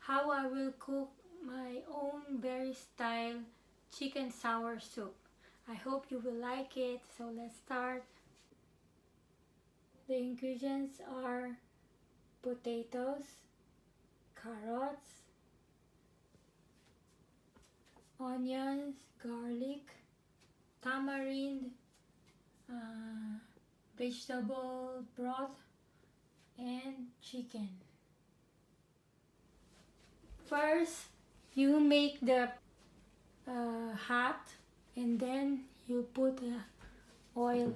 how I will cook my own berry style chicken sour soup. I hope you will like it, so let's start. The ingredients are potatoes, carrots, onions, garlic, tamarind, vegetable broth, and chicken. First, you make the hot, and then you put oil.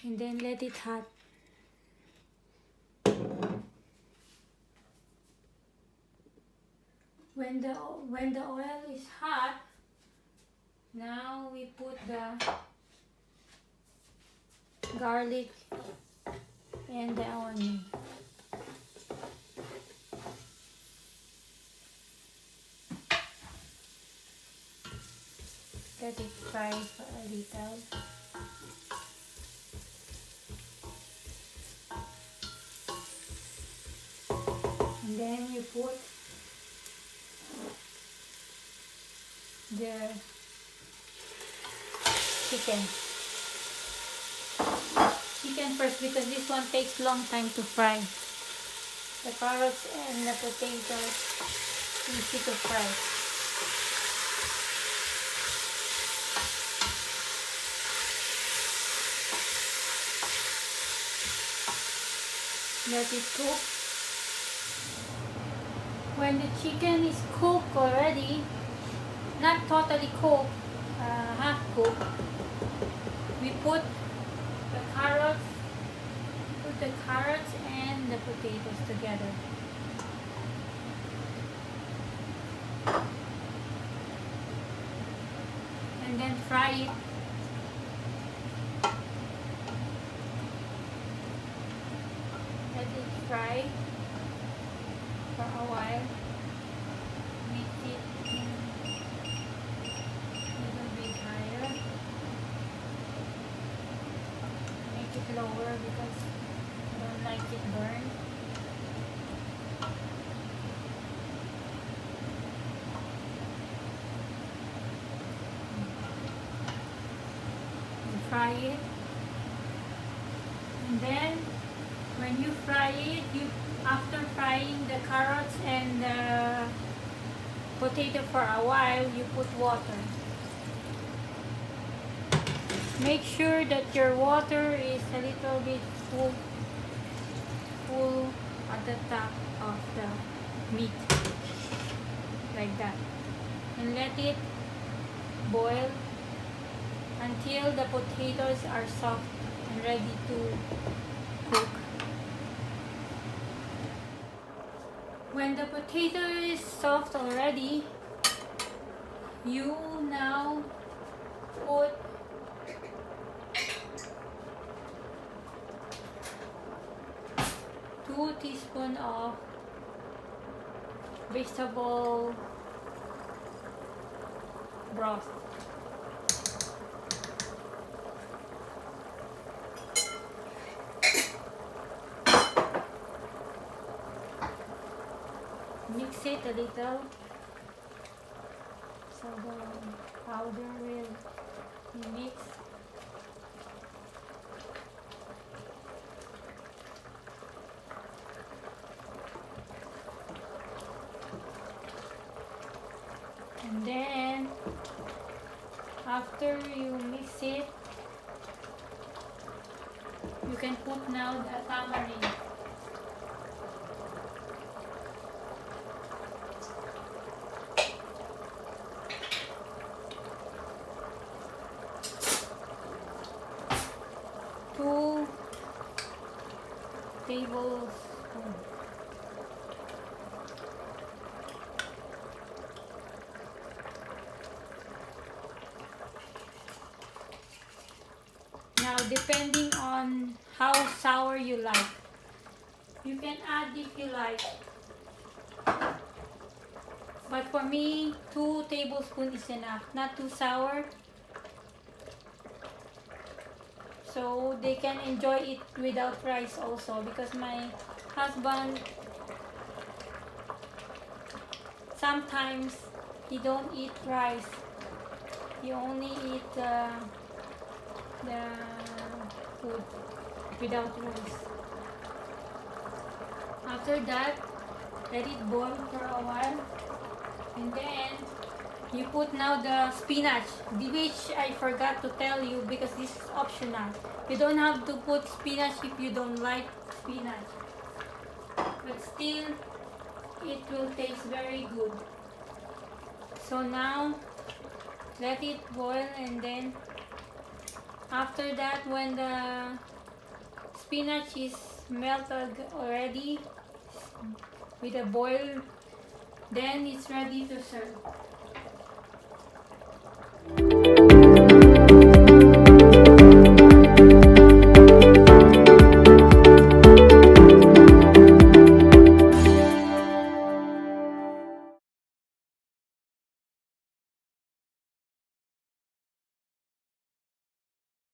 And then let it hot. When the oil is hot, now we put the garlic and the onion. Let it fry for a little. And then you put the chicken first, because this one takes long time to fry. The carrots and the potatoes, easy to fry. Let it cook. When the chicken is cooked already, not totally cooked, half cooked, we put the carrots and the potatoes together. And then fry it. Let it fry for a while. Make it a little bit higher. Make it lower because I don't like it burned. And fry it. And then when you fry it, after frying the carrots and the potato for a while, you put water. Make sure that your water is a little bit full at the top of the meat, like that, and let it boil until the potatoes are soft and ready to cook. When the potato is soft already, you now put two teaspoons of vegetable broth. Mix it a little so the powder will be mixed. And then after you mix it, you can put now the tamarind. Two tablespoons. Now, depending on how sour you like, you can add if you like. But for me, 2 tablespoons is enough. Not too sour, so they can enjoy it without rice also, because my husband sometimes he don't eat rice, he only eat the food without rice. After that, let it boil for a while, and then you put now the spinach, which I forgot to tell you because this is optional. You don't have to put spinach if you don't like spinach, but still it will taste very good. So now let it boil, and then after that, when the spinach is melted already with a boil, then it's ready to serve.